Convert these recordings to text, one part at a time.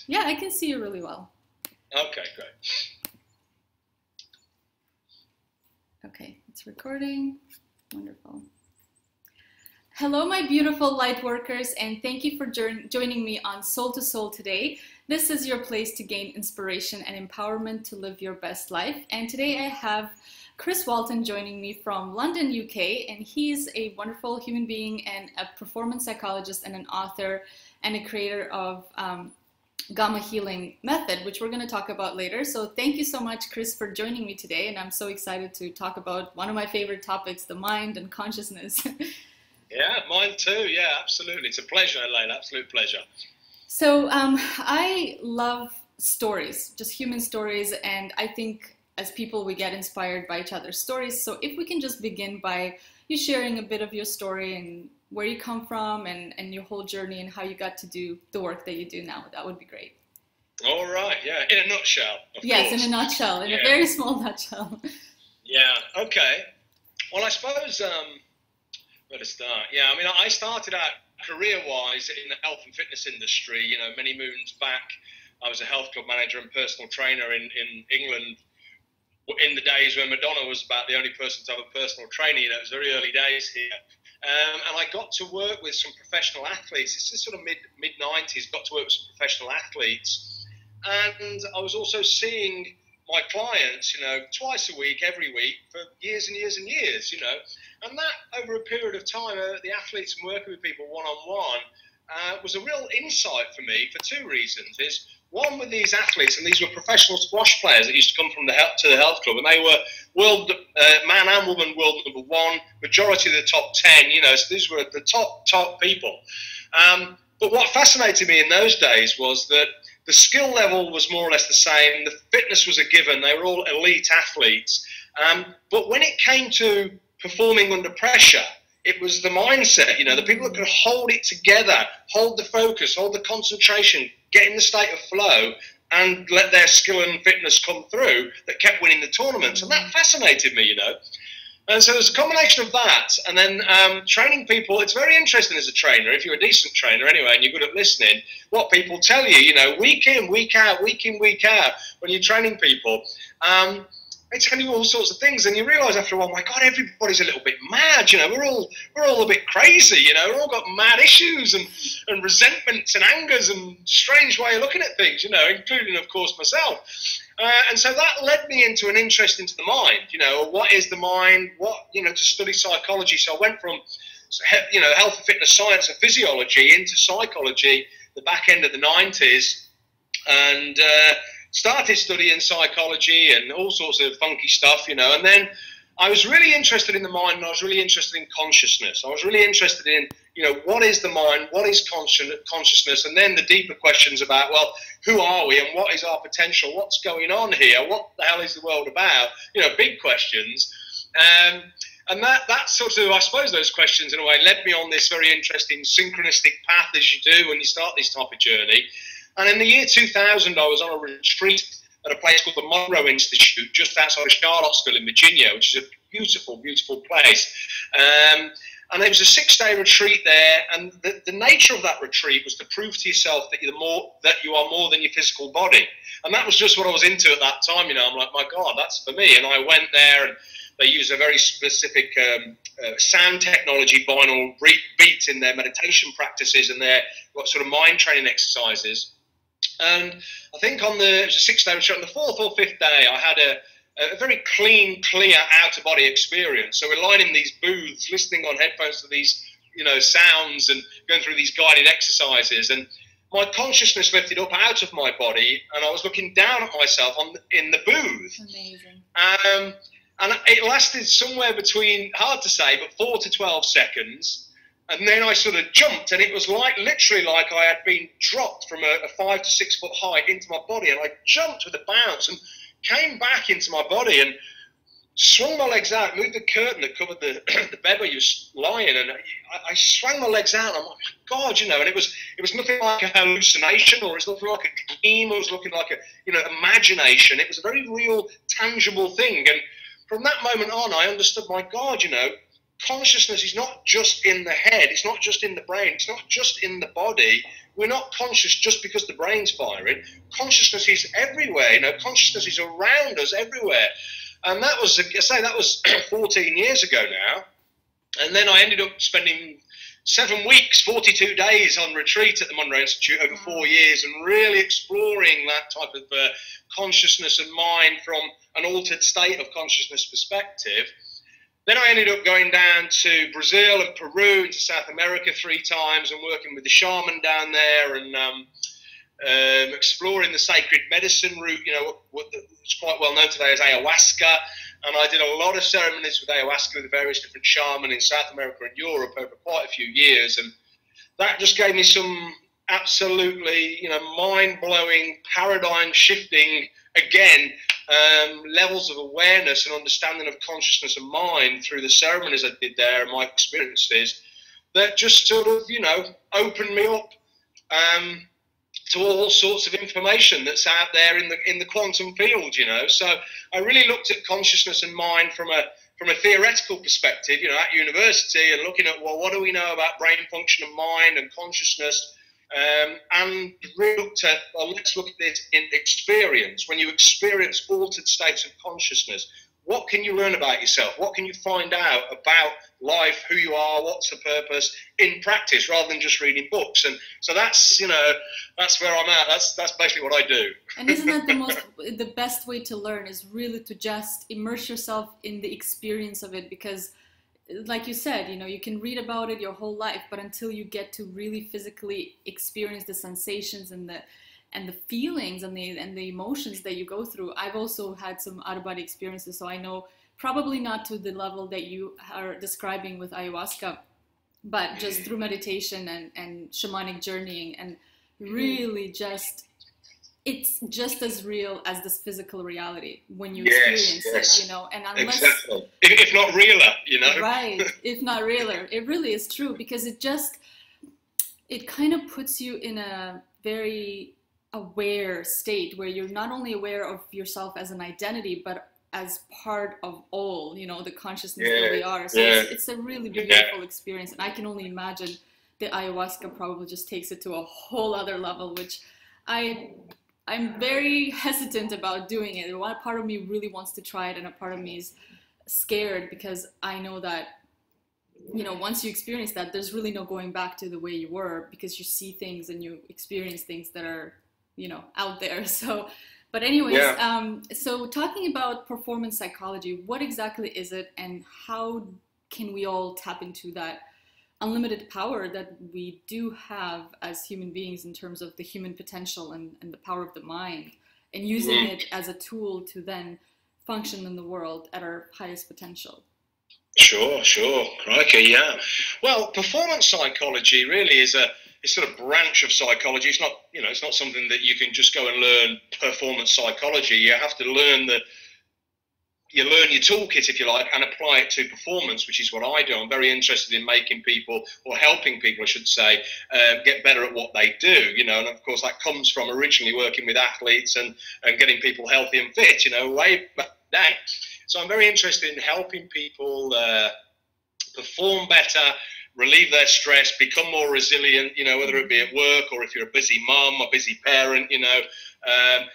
Yeah, I can see you really well. Okay, great. Okay, it's recording. Wonderful. Hello, my beautiful light workers, and thank you for joining me on Soul to Soul today. This is your place to gain inspiration and empowerment to live your best life. And today I have Chris Walton joining me from London, UK, and he's a wonderful human being and a performance psychologist and an author and a creator of Gamma Healing Method, which we're going to talk about later. So thank you so much, Chris, for joining me today. And I'm so excited to talk about one of my favorite topics, the mind and consciousness. Yeah, mine too. Yeah, absolutely. It's a pleasure, Elaine. Absolute pleasure. So I love stories, just human stories. And I think as people, we get inspired by each other's stories. So if we can just begin by you sharing a bit of your story and where you come from and your whole journey and how you got to do the work that you do now, that would be great. All right, yeah, in a nutshell, of yes, course. In a nutshell, in a very small nutshell. Yeah, okay. Well, I suppose, where to start? Yeah, I mean, I started out career-wise in the health and fitness industry, you know, many moons back. I was a health club manager and personal trainer in England in the days when Madonna was about the only person to have a personal trainer. You know, it was very early days here. And I got to work with some professional athletes. It's just sort of mid-90s, got to work with some professional athletes. And I was also seeing my clients, you know, twice a week, every week, for years and years and years, you know. And that, over a period of time, the athletes and working with people one-on-one was a real insight for me for two reasons. Is one, with these athletes, and these were professional squash players that used to come from to the health club, and they were world man and woman world number one, majority of the top 10, you know, so these were the top people. But what fascinated me in those days was that the skill level was more or less the same, the fitness was a given, they were all elite athletes. But when it came to performing under pressure, it was the mindset, you know, the people that could hold it together, hold the focus, hold the concentration, get in the state of flow and let their skill and fitness come through that kept winning the tournaments. And that fascinated me, you know. And so there's a combination of that and then training people. It's very interesting as a trainer, if you're a decent trainer anyway and you're good at listening, what people tell you, you know, week in, week out, when you're training people. They tell you all sorts of things, and you realise after a while, my God, everybody's a little bit mad. You know, we're all a bit crazy. You know, we're all got mad issues and resentments and angers and strange way of looking at things. You know, including of course myself. And so that led me into an interest into the mind. You know, what is the mind? What, you know, to study psychology. So I went from, you know, health and fitness science and physiology into psychology the back end of the 90s, and started studying psychology and all sorts of funky stuff, you know, and then I was really interested in the mind and I was really interested in consciousness. I was really interested in, you know, what is the mind, what is consciousness, and then the deeper questions about, well, who are we and what is our potential, what's going on here, what the hell is the world about, you know, big questions. And that sort of, I suppose those questions in a way led me on this very interesting synchronistic path as you do when you start this type of journey. And in the year 2000, I was on a retreat at a place called the Monroe Institute, just outside of Charlottesville in Virginia, which is a beautiful, beautiful place. And there was a 6-day retreat there, and the nature of that retreat was to prove to yourself that you are more than your physical body. And that was just what I was into at that time. You know, I'm like, my God, that's for me. And I went there, and they use a very specific sound technology, binaural beats in their meditation practices and their sort of mind training exercises. And I think it was a 6-day retreat, on the 4th or 5th day, I had a very clean, clear out-of-body experience. So we're lying in these booths, listening on headphones to these, you know, sounds and going through these guided exercises. And my consciousness lifted up out of my body, and I was looking down at myself in the booth. Amazing. And it lasted somewhere between, hard to say, but 4 to 12 seconds. And then I sort of jumped, and it was literally like I had been dropped from a 5 to 6 foot height into my body, and I jumped with a bounce and came back into my body and swung my legs out, moved the curtain that covered the bed where you were lying, and I swung my legs out, and I'm like, my God, you know, and it was nothing like a hallucination, or it was nothing like a dream, or it was looking like a, you know, imagination. It was a very real, tangible thing, and from that moment on, I understood, my God, you know, consciousness is not just in the head, it's not just in the brain, it's not just in the body. We're not conscious just because the brain's firing. Consciousness is everywhere, consciousness is around us everywhere. And that was, I say, that was 14 years ago now. And then I ended up spending 7 weeks, 42 days on retreat at the Monroe Institute over 4 years, and really exploring that type of consciousness and mind from an altered state of consciousness perspective. Then I ended up going down to Brazil and Peru and to South America 3 times and working with the shaman down there and exploring the sacred medicine route, what's quite well known today as ayahuasca. And I did a lot of ceremonies with ayahuasca with various different shamans in South America and Europe over quite a few years. And that just gave me some absolutely, mind-blowing, paradigm-shifting, again, levels of awareness and understanding of consciousness and mind through the ceremonies I did there and my experiences that just sort of, opened me up to all sorts of information that's out there in the quantum field, So I really looked at consciousness and mind from a theoretical perspective, at university, and looking at, well, what do we know about brain function and mind and consciousness? And really looked at, well, let's look at this in experience. When you experience altered states of consciousness, what can you learn about yourself? What can you find out about life, who you are, what's the purpose in practice, rather than just reading books? And so that's, that's where I'm at. That's basically what I do. And isn't that the best way to learn, is really to just immerse yourself in the experience of it? Because like you said, you can read about it your whole life, but until you get to really physically experience the sensations and the feelings and the emotions that you go through. I've also had some out-of-body experiences, so I know, probably not to the level that you are describing with ayahuasca, but just through meditation and shamanic journeying, and really just, it's just as real as this physical reality when you experience it, and unless, exactly. If not realer, right, if not realer, it really is true, because it kind of puts you in a very aware state where you're not only aware of yourself as an identity, but as part of all, the consciousness that we are. So it's a really beautiful experience, and I can only imagine the ayahuasca probably just takes it to a whole other level, which I'm very hesitant about doing it. One part of me really wants to try it, and a part of me is scared, because I know that, once you experience that, there's really no going back to the way you were, because you see things and you experience things that are, out there. So, but anyways, so talking about performance psychology, what exactly is it, and how can we all tap into that unlimited power that we do have as human beings in terms of the human potential and the power of the mind, and using it as a tool to then function in the world at our highest potential? Sure. Crikey, yeah. Well, performance psychology really is a sort of branch of psychology. It's not, it's not something that you can just go and learn performance psychology. You have to learn you learn your toolkit, if you like, and apply it to performance, which is what I do. I'm very interested in making people, or helping people, I should say, get better at what they do, and of course that comes from originally working with athletes and getting people healthy and fit, way back then. So I'm very interested in helping people perform better, relieve their stress, become more resilient, whether it be at work or if you're a busy mum or busy parent,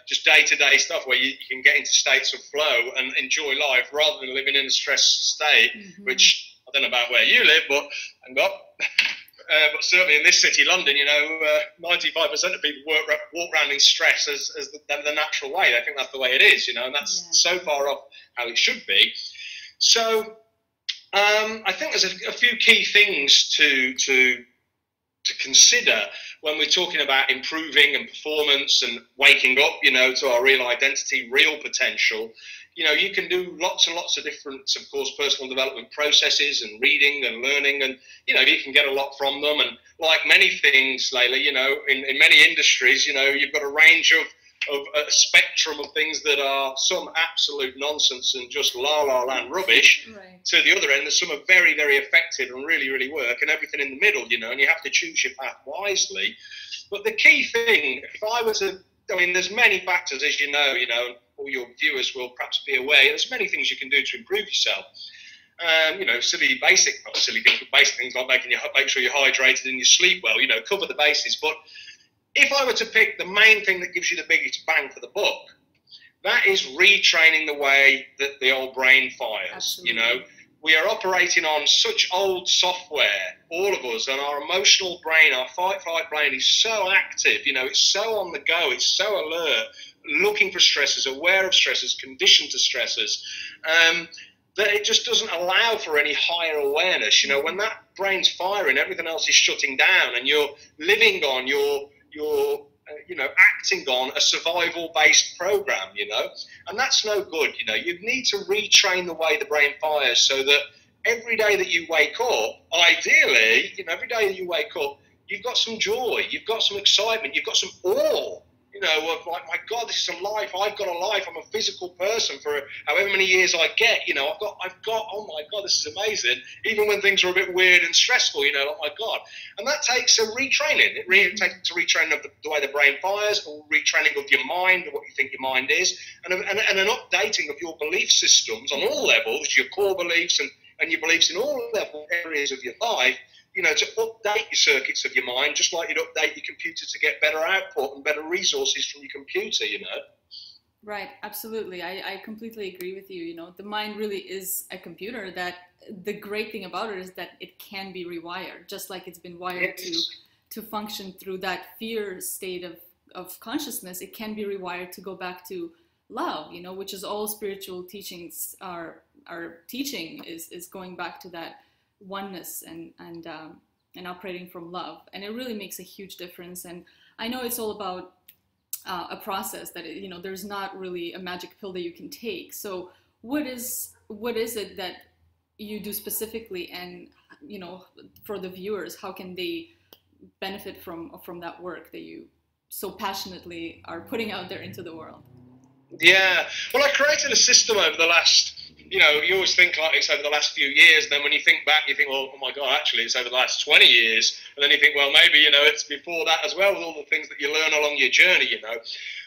just day-to-day stuff where you can get into states of flow and enjoy life rather than living in a stressed state, which I don't know about where you live, but but certainly in this city, London, 95% of people walk around in stress as the natural way. They think that's the way it is, and that's so far off how it should be. So I think there's a few key things to consider when we're talking about improving and performance and waking up, to our real identity, real potential. You can do lots and lots of different, of course, personal development processes and reading and learning, and, you can get a lot from them. And like many things, Layla, in many industries, you've got a range of a spectrum of things that are some absolute nonsense and just la land rubbish, right, to the other end. There's some are very, very effective and really, really work, and everything in the middle, and you have to choose your path wisely. But the key thing, if I was there's many factors, as all your viewers will perhaps be aware, there's many things you can do to improve yourself. You know, silly basic, not silly things, but basic things like make sure you're hydrated and you sleep well. You know, cover the bases. But if I were to pick the main thing that gives you the biggest bang for the buck, that is retraining the way that the old brain fires. Absolutely. You know, we are operating on such old software, all of us, and our emotional brain, our fight-flight brain is so active. You know, it's so on the go, it's so alert, looking for stressors, aware of stressors, conditioned to stressors, that it just doesn't allow for any higher awareness. You know, when that brain's firing, everything else is shutting down, and you're living on your you know, acting on a survival-based program, you know, and that's no good. You know, you need to retrain the way the brain fires so that every day that you wake up, ideally, you know, every day that you wake up, you've got some joy, you've got some excitement, you've got some awe, you know, of like, my God, this is a life. I've got a life. I'm a physical person for however many years I get. You know, I've got. Oh my God, this is amazing. Even when things are a bit weird and stressful, you know, oh my God. And that takes a retraining. It takes a retraining of the way the brain fires, or retraining of your mind, or what you think your mind is, and an updating of your belief systems on all levels, your core beliefs and your beliefs in all level areas of your life. You know, to update your circuits of your mind, just like you'd update your computer to get better output and better resources from your computer, you know. Right, absolutely. I completely agree with you. You know, the mind really is a computer that the great thing about it is that it can be rewired, just like it's been wired to function through that fear state of consciousness. It can be rewired to go back to love, you know, which is all spiritual teachings are teaching is going back to that oneness and operating from love, and it really makes a huge difference. And I know it's all about a process that, you know, there's not really a magic pill that you can take. So what is it that you do specifically, and, you know, for the viewers, how can they benefit from that work that you so passionately are putting out there into the world? Yeah, well, I created a system over the last, you know, you always think like it's over the last few years, and then when you think back, you think, well, oh my God, actually it's over the last 20 years, and then you think, well, maybe, you know, it's before that as well, with all the things that you learn along your journey, you know.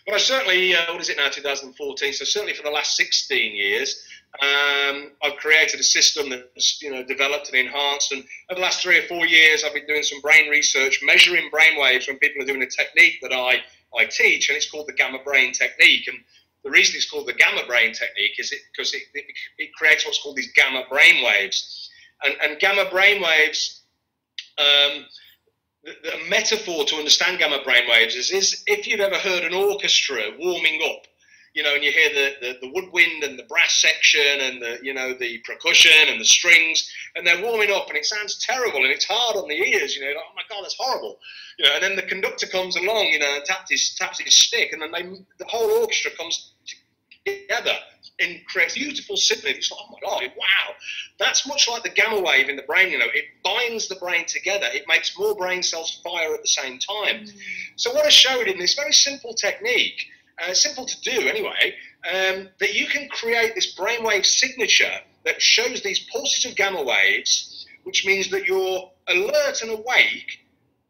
But I certainly, what is it now, 2014, so certainly for the last 16 years, I've created a system that's, you know, developed and enhanced, and over the last 3 or 4 years, I've been doing some brain research, measuring brain waves when people are doing a technique that I teach, and it's called the gamma brain technique. And the reason it's called the gamma brain technique is because it creates what's called these gamma brain waves. And gamma brain waves, the metaphor to understand gamma brain waves is if you've ever heard an orchestra warming up, you know, and you hear the woodwind and the brass section and the, you know, the percussion and the strings, and they're warming up, and it sounds terrible and it's hard on the ears, you know, like, oh my God, that's horrible, you know. And then the conductor comes along, you know, and taps his stick, and then the whole orchestra comes together and creates beautiful symphony. It's like, oh my God, wow. That's much like the gamma wave in the brain, you know, it binds the brain together. It makes more brain cells fire at the same time. So what I showed in this very simple technique, simple to do anyway, that you can create this brainwave signature that shows these pulses of gamma waves, which means that you're alert and awake,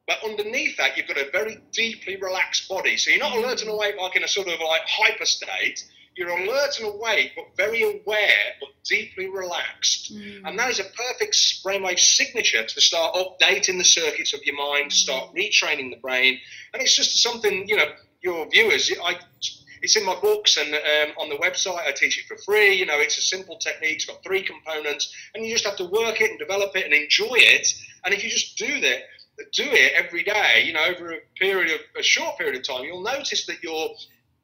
but underneath that you've got a very deeply relaxed body. So you're not alert and awake like in a sort of like hyper state. You're alert and awake, but very aware, but deeply relaxed. And that is a perfect brainwave signature to start updating the circuits of your mind, to start retraining the brain. And it's just something, you know, your viewers, it's in my books and on the website. I teach it for free. You know, it's a simple technique. It's got 3 components, and you just have to work it and develop it and enjoy it. And if you just do it every day, you know, over a short period of time, you'll notice that your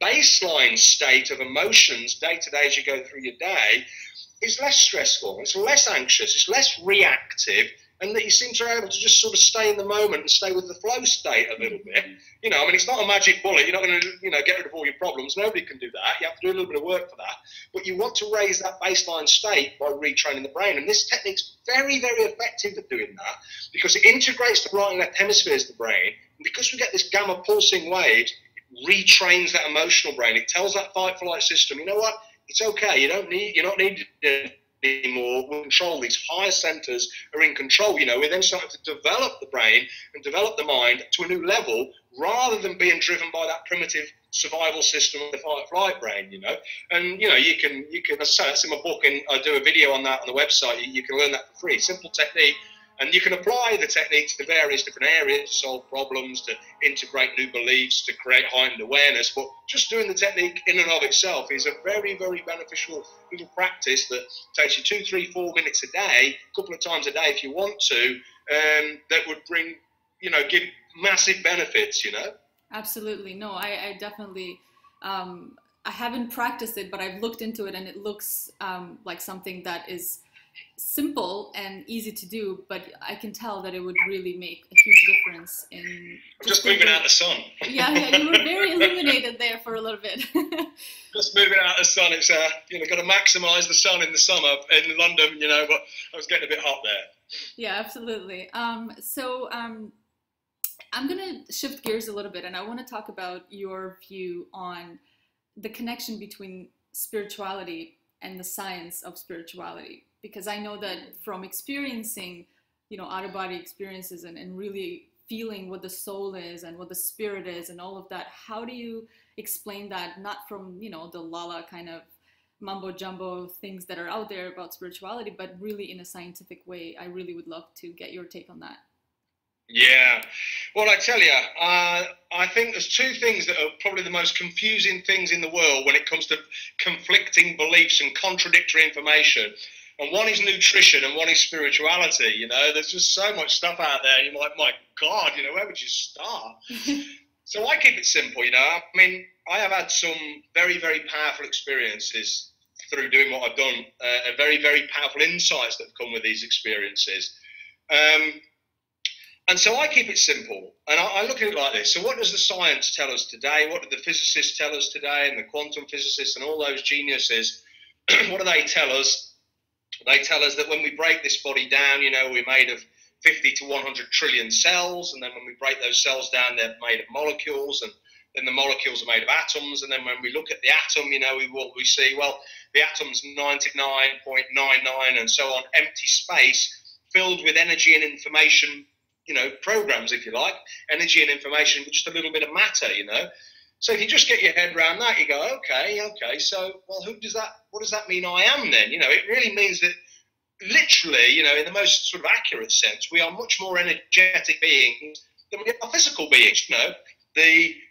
baseline state of emotions day to day as you go through your day is less stressful, it's less anxious, it's less reactive, and that you seem to be able to just sort of stay in the moment and stay with the flow state a little bit. You know, I mean, it's not a magic bullet. You're not going to, you know, get rid of all your problems. Nobody can do that. You have to do a little bit of work for that. But you want to raise that baseline state by retraining the brain. And this technique's very, very effective at doing that because it integrates the right and left hemispheres of the brain. And because we get this gamma pulsing waves, it retrains that emotional brain. It tells that fight flight system, you know what? It's okay. You're not needed anymore. We'll control. These higher centers are in control. You know, we're then starting to develop the brain and develop the mind to a new level, rather than being driven by that primitive survival system of the fight-flight brain, you know. And, you know, you can, as I say, that's in my book, and I do a video on that on the website. You can learn that for free. Simple technique. And you can apply the technique to various different areas, to solve problems, to integrate new beliefs, to create heightened awareness. But just doing the technique in and of itself is a very, very beneficial little practice that takes you 2, 3, 4 minutes a day, a couple of times a day if you want to, that would bring, you know, give massive benefits, you know. Absolutely. No, I definitely, I haven't practiced it, but I've looked into it, and it looks like something that is simple and easy to do, but I can tell that it would really make a huge difference in just moving out the sun. Yeah, you were very illuminated there for a little bit. Just moving out the sun. It's you know, got to maximise the sun in the summer in London, you know, but I was getting a bit hot there. Yeah, absolutely. So I'm going to shift gears a little bit, and I want to talk about your view on the connection between spirituality and the science of spirituality. Because I know that from experiencing, you know, out-of-body experiences and really feeling what the soul is and what the spirit is and all of that, how do you explain that, not from, you know, the lala kind of mumbo-jumbo things that are out there about spirituality, but really in a scientific way? I really would love to get your take on that. Yeah, well, I tell you, I think there's two things that are probably the most confusing things in the world when it comes to conflicting beliefs and contradictory information. And one is nutrition and one is spirituality, you know. There's just so much stuff out there, and you're like, my God, you know, where would you start? So I keep it simple, you know. I mean, I have had some very, very powerful experiences through doing what I've done, and very, very powerful insights that have come with these experiences. And so I keep it simple, and I look at it like this. So what does the science tell us today? What do the physicists tell us today, and the quantum physicists and all those geniuses? What do they tell us? They tell us that when we break this body down, you know, we're made of 50 to 100 trillion cells, and then when we break those cells down, they're made of molecules, and then the molecules are made of atoms, and then when we look at the atom, you know, we see, well, the atom's 99.99 and so on, empty space filled with energy and information, you know, programs, if you like, energy and information with just a little bit of matter, you know. So if you just get your head around that, you go, okay, so, well, what does that mean I am then? You know, it really means that literally, you know, in the most sort of accurate sense, we are much more energetic beings than we are physical beings, you know.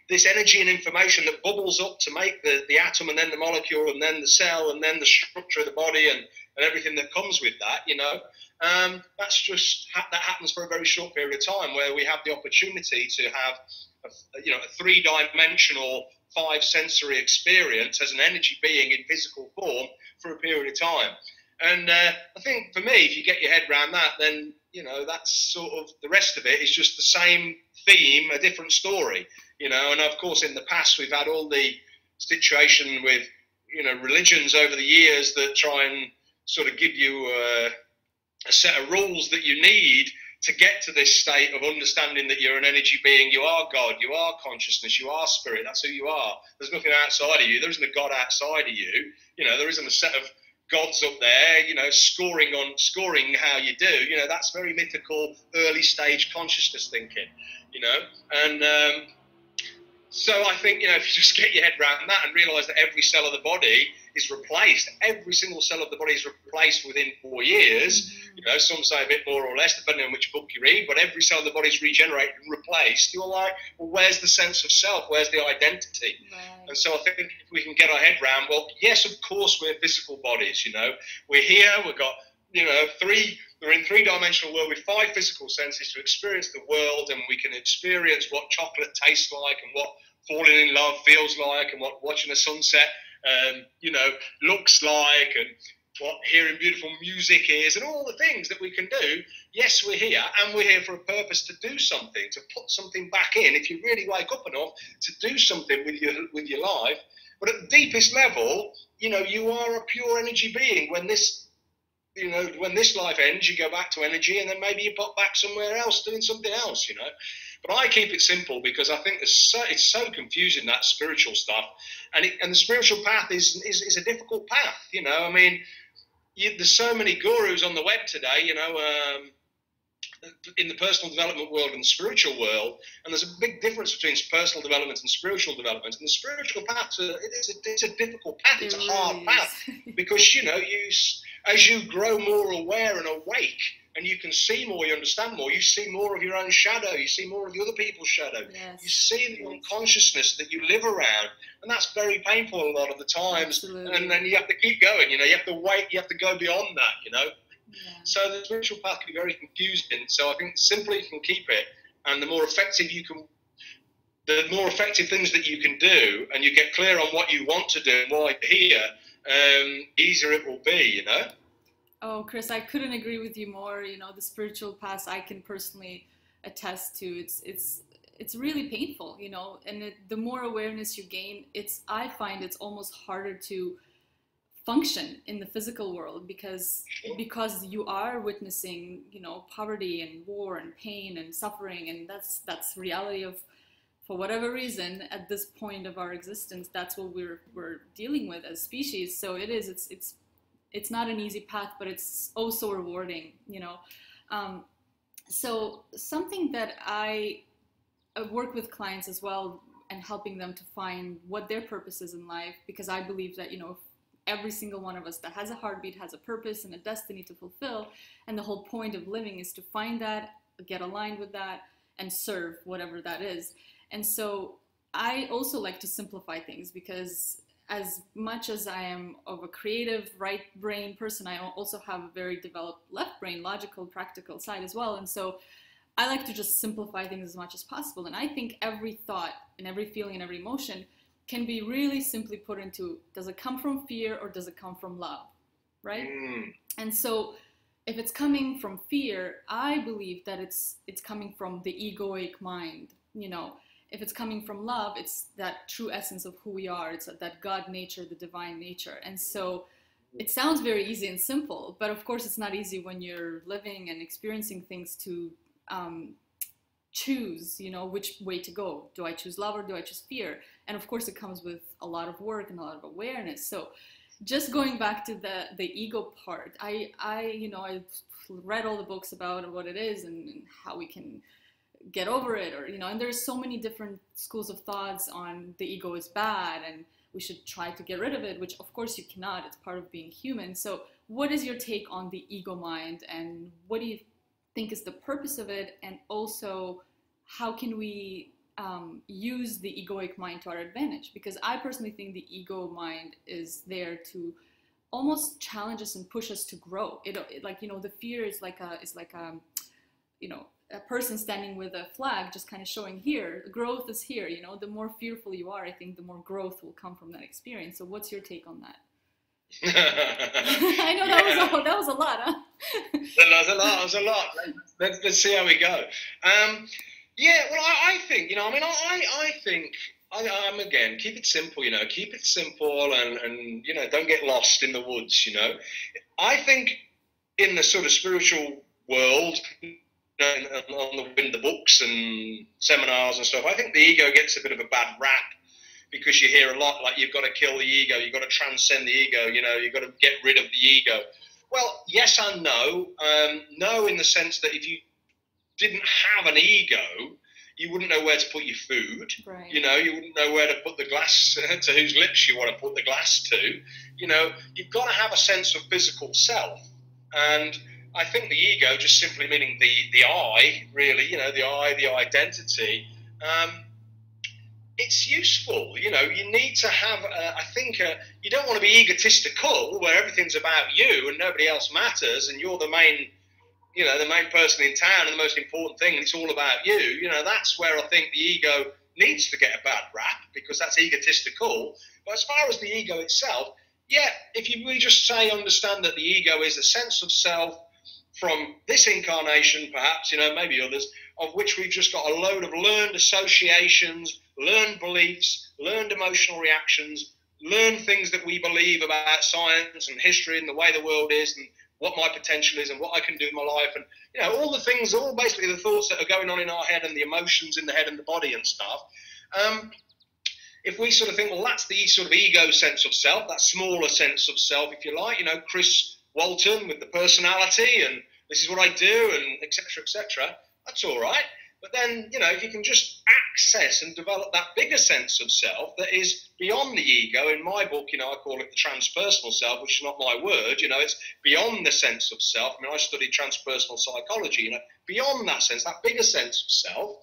This energy and information that bubbles up to make the atom and then the molecule and then the cell and then the structure of the body and everything that comes with that, you know, that's just, that happens for a very short period of time where we have the opportunity to have a three-dimensional, five-sensory experience as an energy being in physical form for a period of time. And I think for me, if you get your head around that, then, you know, that's sort of, the rest of it is just the same theme, a different story, you know. And of course, in the past, we've had all the situation with, you know, religions over the years that try and sort of give you a set of rules that you need to get to this state of understanding that you're an energy being, you are God, you are consciousness, you are spirit, that's who you are. There's nothing outside of you, there isn't a God outside of you, you know, there isn't a set of gods up there, you know, scoring how you do, you know, that's very mythical, early stage consciousness thinking, you know, and so I think, you know, if you just get your head around that and realise that every cell of the body is replaced, every single cell of the body is replaced within 4 years, you know, some say a bit more or less depending on which book you read, but every cell of the body is regenerated and replaced. You're like, well, where's the sense of self? Where's the identity? Right. And so I think if we can get our head around, well, yes, of course we're physical bodies, you know, we're here, we've got, you know, we're in three-dimensional world with five physical senses to experience the world, and we can experience what chocolate tastes like and what falling in love feels like and what watching a sunset, you know, looks like, and what hearing beautiful music is, and all the things that we can do. Yes, we're here, and we're here for a purpose to do something, to put something back in. If you really wake up enough to do something with your life, but at the deepest level, you know, you are a pure energy being. When this life ends, you go back to energy, and then maybe you pop back somewhere else doing something else, you know. But I keep it simple because I think it's so confusing, that spiritual stuff, and the spiritual path is a difficult path, you know. I mean, there's so many gurus on the web today, you know. in the personal development world and the spiritual world, and there's a big difference between personal development and spiritual development. And the spiritual path, it's a difficult path. It's a hard path because as you grow more aware and awake, and you can see more, you understand more, you see more of your own shadow, you see more of the other people's shadow, you see the unconsciousness that you live around, and that's very painful a lot of the times. Absolutely. And then you have to keep going, you have to wait, you have to go beyond that, So the spiritual path can be very confusing. So I think the simpler you can keep it, and the more effective things that you can do, and you get clear on what you want to do and why you're here, easier it will be, Oh, Chris, I couldn't agree with you more. The spiritual path I can personally attest to. It's really painful, and the more awareness you gain, I find it's almost harder to function in the physical world because you are witnessing, poverty and war and pain and suffering, and that's reality of, for whatever reason, at this point of our existence, that's what we're dealing with as species. So it's not an easy path, but it's also rewarding, So something that I work with clients as well, and helping them to find what their purpose is in life, because I believe that, every single one of us that has a heartbeat has a purpose and a destiny to fulfill. And the whole point of living is to find that, get aligned with that, and serve whatever that is. And so I also like to simplify things, because as much as I am of a creative right brain person, I also have a very developed left brain, logical, practical side as well. And so I like to just simplify things as much as possible. And I think every thought and every feeling and every emotion can be really simply put into, does it come from fear or does it come from love, right? And so if it's coming from fear, I believe that it's coming from the egoic mind, If it's coming from love, it's that true essence of who we are. It's that God nature, the divine nature. And so it sounds very easy and simple, but of course it's not easy when you're living and experiencing things to choose, which way to go. Do I choose love or do I choose fear? And of course it comes with a lot of work and a lot of awareness. So just going back to the ego part, I read all the books about what it is and how we can get over it, or and there's so many different schools of thoughts on the ego is bad and we should try to get rid of it, which of course you cannot. It's part of being human. So what is your take on the ego mind, and what do you think is the purpose of it, and also how can we use the egoic mind to our advantage? Because I personally think the ego mind is there to almost challenge us and push us to grow. It like the fear is like a person standing with a flag, just kind of showing here, growth is here. The more fearful you are, I think the more growth will come from that experience. So what's your take on that? I know that was a lot, huh? That was a lot. Let's see how we go. I think, I think, I'm again, keep it simple, keep it simple and don't get lost in the woods, I think in the sort of spiritual world, in the books and seminars and stuff, I think the ego gets a bit of a bad rap, because you hear a lot like you've got to kill the ego, you've got to transcend the ego, you've got to get rid of the ego. Well, yes and no. No, in the sense that if you didn't have an ego, you wouldn't know where to put your food. Right. You wouldn't know where to put the glass, to whose lips you want to put the glass to. You've got to have a sense of physical self. And I think the ego, just simply meaning the I, really, the I, the identity, it's useful. You need to have, you don't want to be egotistical, where everything's about you and nobody else matters, and you're the main person in town and the most important thing, and it's all about you. That's where I think the ego needs to get a bad rap, because that's egotistical. But as far as the ego itself, if you really just understand that the ego is a sense of self from this incarnation, perhaps, maybe others, of which we've just got a load of learned associations, learned beliefs, learned emotional reactions, learned things that we believe about science and history and the way the world is and what my potential is and what I can do in my life, and all the things, all basically the thoughts that are going on in our head and the emotions in the head and the body and stuff. If we sort of think, well, that's the sort of ego sense of self, that smaller sense of self, if you like, Chris Walton with the personality, and this is what I do, and etc., etc. That's all right. But then, if you can just access and develop that bigger sense of self that is beyond the ego, in my book, I call it the transpersonal self, which is not my word, it's beyond the sense of self. I mean, I studied transpersonal psychology, beyond that sense, that bigger sense of self,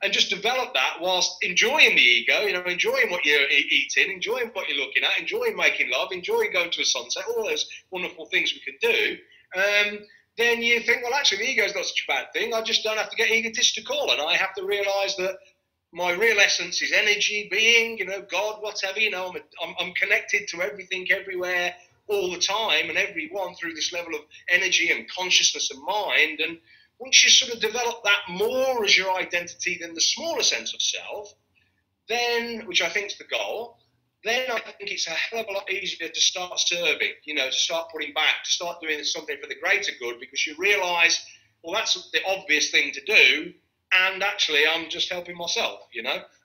and just develop that whilst enjoying the ego, enjoying what you're eating, enjoying what you're looking at, enjoying making love, enjoying going to a sunset, all those wonderful things we can do. Then you think, well, actually, the ego is not such a bad thing. I just don't have to get egotistical, and I have to realise that my real essence is energy, being, God, whatever. I'm connected to everything, everywhere, all the time, and everyone through this level of energy and consciousness and mind. And once you sort of develop that more as your identity than the smaller sense of self, then, which I think is the goal, then I think it's a hell of a lot easier to start serving, to start putting back, to start doing something for the greater good, because you realise, well, that's the obvious thing to do, and actually I'm just helping myself,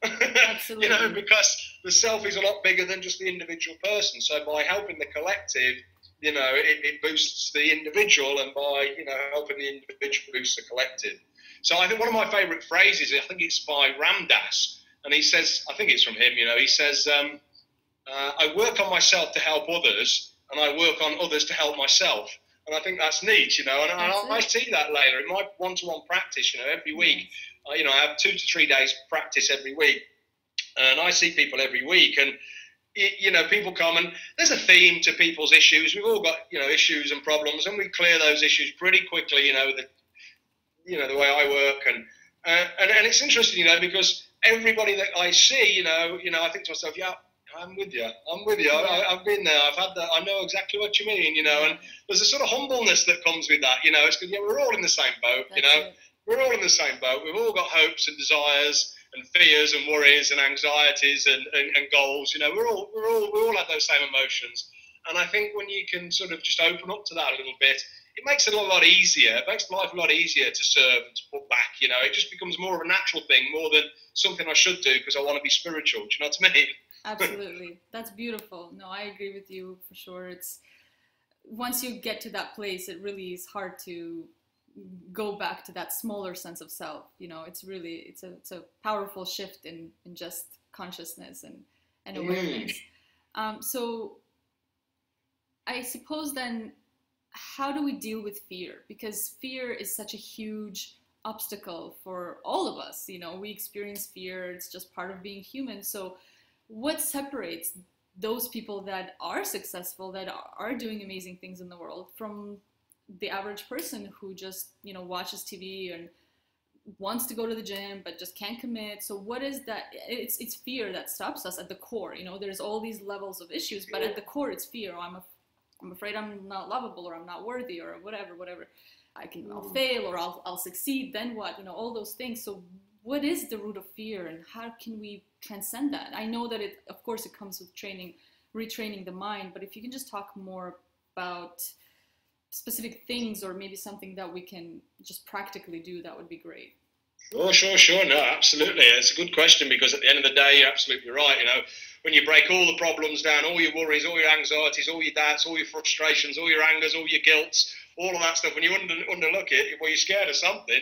Absolutely. Because the self is a lot bigger than just the individual person. So by helping the collective, it boosts the individual, and by, helping the individual boosts the collective. So I think one of my favourite phrases, I think it's by Ram Dass, and he says, I think it's from him, he says, I work on myself to help others, and I work on others to help myself. And I think that's neat, and I see that later in my one-to-one practice, every week. I have 2 to 3 days practice every week, and I see people every week, and people come, and there's a theme to people's issues. We've all got, issues and problems, and we clear those issues pretty quickly, the way I work, and it's interesting, because everybody that I see, I think to myself, yeah, I'm with you. I've been there. I've had that. I know exactly what you mean, and there's a sort of humbleness that comes with that, It's because we're all in the same boat, We're all in the same boat. We've all got hopes and desires and fears and worries and anxieties and goals. We all have those same emotions. And I think when you can sort of just open up to that a little bit, it makes it a lot easier. It makes life a lot easier to serve and to put back. It just becomes more of a natural thing, more than something I should do because I want to be spiritual. Do you know what I mean? Absolutely. That's beautiful. No, I agree with you for sure. It's once you get to that place, it really is hard to go back to that smaller sense of self. It's really, it's a powerful shift in just consciousness and awareness. So I suppose then, how do we deal with fear? Because fear is such a huge obstacle for all of us. We experience fear. It's just part of being human. So what separates those people that are successful, that are doing amazing things in the world, from the average person who just, watches TV and wants to go to the gym but just can't commit? So what is that? It's fear that stops us at the core. There's all these levels of issues, but at the core it's fear. I'm afraid I'm not lovable, or I'm not worthy, or whatever. I'll fail, or I'll succeed. Then what? All those things. So what is the root of fear, and how can we transcend that? I know that of course it comes with training, retraining the mind, but if you can just talk more about specific things, or maybe something that we can just practically do, that would be great. Sure. No, absolutely. It's a good question, because at the end of the day, you're absolutely right. When you break all the problems down, all your worries, all your anxieties, all your doubts, all your frustrations, all your angers, all your guilts, all of that stuff, when you underlook it, well, you're scared of something.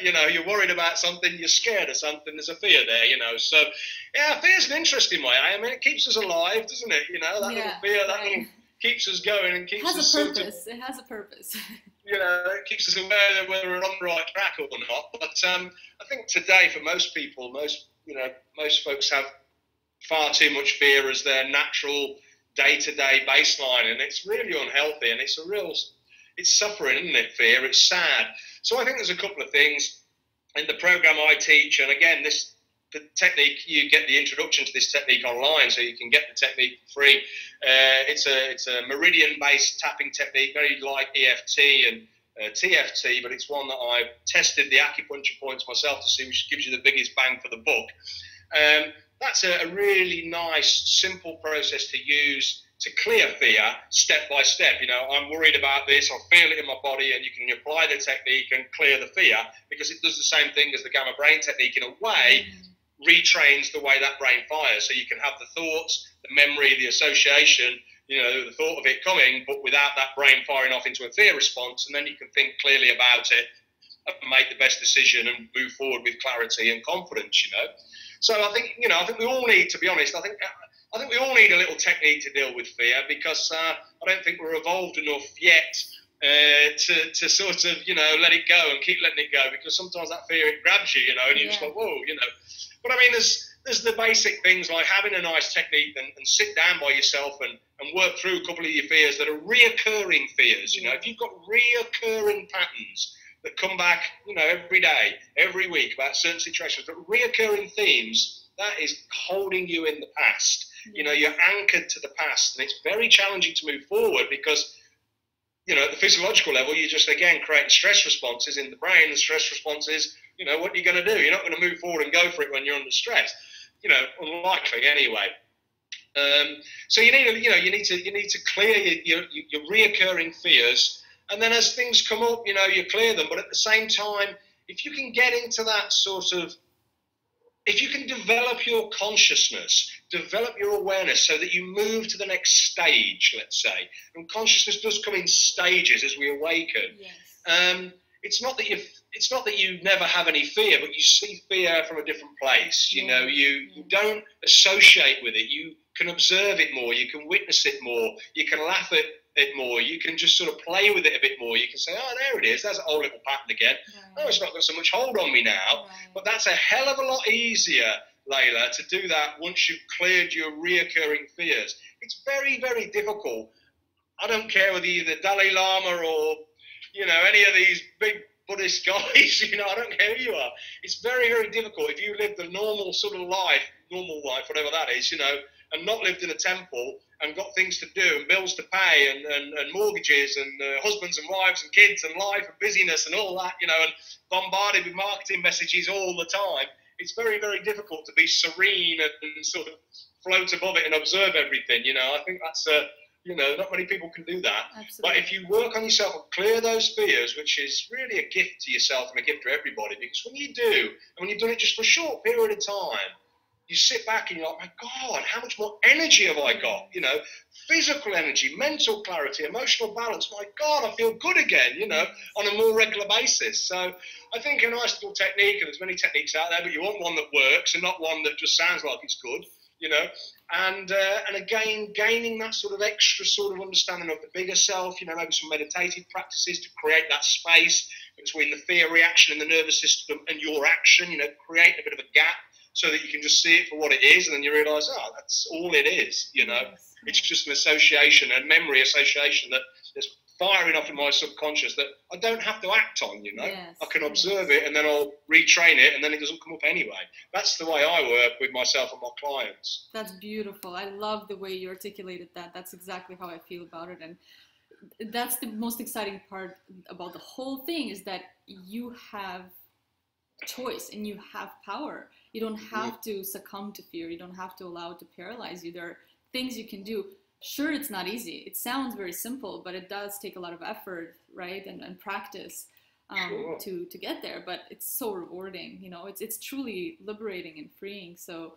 You're worried about something, you're scared of something, there's a fear there, So, yeah, fear's an interesting way. I mean, it keeps us alive, doesn't it? That little fear, that little keeps us going and keeps us... It has a purpose. It keeps us aware that whether we're on the right track or not. But I think today, for most people, most folks have far too much fear as their natural day-to-day baseline, and it's really unhealthy, and it's suffering, isn't it, fear? It's sad. So I think there's a couple of things in the program I teach, and again, the technique, you get the introduction to this technique online, so you can get the technique for free. It's a meridian-based tapping technique, very like EFT and TFT, but it's one that I've tested the acupuncture points myself to see which gives you the biggest bang for the buck. That's a really nice, simple process to use to clear fear step by step. I'm worried about this, I feel it in my body, and you can apply the technique and clear the fear, because it does the same thing as the gamma brain technique in a way, retrains the way that brain fires. So you can have the thoughts, the memory, the association, you know, the thought of it coming, but without that brain firing off into a fear response, and then you can think clearly about it and make the best decision and move forward with clarity and confidence, you know. So I think, you know, I think we all need, to be honest, I think we all need a little technique to deal with fear, because I don't think we're evolved enough yet to sort of, you know, let it go and keep letting it go, because sometimes that fear, it grabs you, you know, and you're just like, whoa, you know. But I mean, there's the basic things like having a nice technique and sit down by yourself and work through a couple of your fears that are reoccurring fears. You know, if you've got reoccurring patterns that come back, you know, every day, every week about certain situations, but reoccurring themes, that is holding you in the past. You know, you're anchored to the past, and it's very challenging to move forward because, you know, at the physiological level, you're just, again, creating stress responses in the brain, and stress responses, you know, what are you going to do? You're not going to move forward and go for it when you're under stress. You know, unlikely anyway. So you need to clear your reoccurring fears, and then as things come up, you know, you clear them. But at the same time, if you can get into that sort of, if you can develop your consciousness, develop your awareness so that you move to the next stage, let's say, and consciousness does come in stages as we awaken. Yes. It's not that you never have any fear, but you see fear from a different place. You know, you don't associate with it. You can observe it more. You can witness it more. You can laugh at it more. You can just sort of play with it a bit more. You can say, oh, there it is. There's an old little pattern again. Right. Oh, it's not got so much hold on me now. Right. But that's a hell of a lot easier, Layla, to do that once you've cleared your reoccurring fears. It's very, very difficult. I don't care whether you're the Dalai Lama or, you know, any of these big Buddhist guys, you know, I don't care who you are. It's very, very difficult if you live the normal sort of life, whatever that is, you know, and not lived in a temple and got things to do and bills to pay and mortgages and husbands and wives and kids and life and busyness and all that, you know, and bombarded with marketing messages all the time. It's very, very difficult to be serene and sort of float above it and observe everything, you know. I think that's you know, not many people can do that. Absolutely. But if you work on yourself and clear those fears, which is really a gift to yourself and a gift to everybody, because when you do, and when you've done it just for a short period of time, you sit back and you're like, my God, how much more energy have I got? You know, physical energy, mental clarity, emotional balance. My God, I feel good again, you know, on a more regular basis. So I think a nice little technique, and there's many techniques out there, but you want one that works and not one that just sounds like it's good, you know. And again, gaining that sort of extra sort of understanding of the bigger self, you know, maybe some meditative practices to create that space between the fear reaction in the nervous system and your action, you know, create a bit of a gap so that you can just see it for what it is, and then you realise, oh, that's all it is, you know. Yes. It's just an association, a memory association that is firing off in my subconscious that I don't have to act on, you know. Yes. I can observe it and then I'll retrain it and then it doesn't come up anyway. That's the way I work with myself and my clients. That's beautiful. I love the way you articulated that. That's exactly how I feel about it. And that's the most exciting part about the whole thing, is that you have choice and you have power. You don't have to succumb to fear. You don't have to allow it to paralyze you. There are things you can do. Sure, it's not easy. It sounds very simple, but it does take a lot of effort, right, and practice sure. to get there. But it's so rewarding, you know. It's truly liberating and freeing. So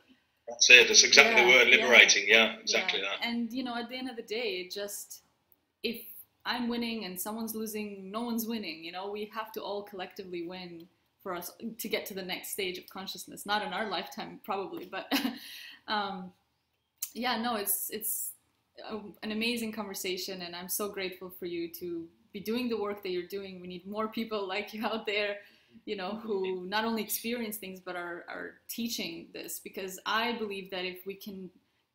that's it. That's exactly the word, liberating. Yeah, exactly that. And you know, at the end of the day, if I'm winning and someone's losing, no one's winning. You know, we have to all collectively win for us to get to the next stage of consciousness. Not in our lifetime, probably, but yeah, no, it's an amazing conversation, and I'm so grateful for you to be doing the work that you're doing. We need more people like you out there, you know, who not only experience things but are teaching this, because I believe that if we can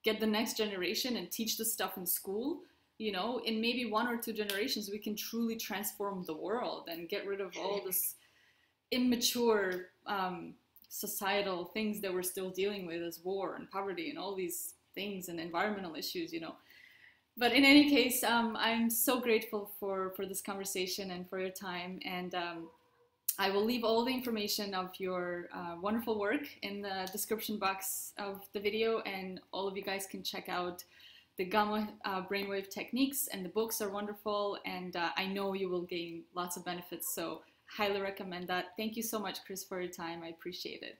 get the next generation and teach this stuff in school, you know, in maybe 1 or 2 generations, we can truly transform the world and get rid of all this immature societal things that we're still dealing with, as war and poverty and all these things and environmental issues, you know. But in any case, I'm so grateful for this conversation and for your time. And I will leave all the information of your wonderful work in the description box of the video, and all of you guys can check out the gamma brainwave techniques, and the books are wonderful, and I know you will gain lots of benefits, so highly recommend that. Thank you so much, Chris, for your time. I appreciate it.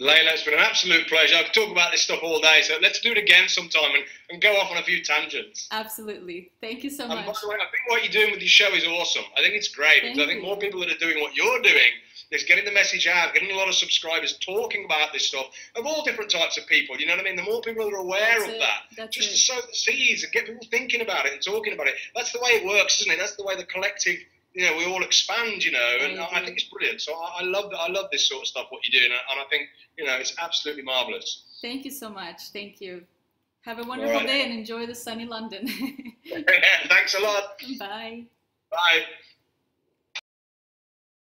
Layla, it's been an absolute pleasure. I could talk about this stuff all day, so let's do it again sometime and go off on a few tangents. Absolutely. Thank you so much. And by the way, I think what you're doing with your show is awesome. I think it's great because I think more people that are doing what you're doing is getting the message out, getting a lot of subscribers talking about this stuff of all different types of people. You know what I mean? The more people that are aware of that, just to sow the seeds and get people thinking about it and talking about it. That's the way it works, isn't it? That's the way the collective, you know, we all expand, you know, and I think it's brilliant. So I love this sort of stuff, what you're doing, and I think, you know, it's absolutely marvellous. Thank you so much. Thank you. Have a wonderful day and enjoy the sunny London. Thanks a lot. Bye. Bye.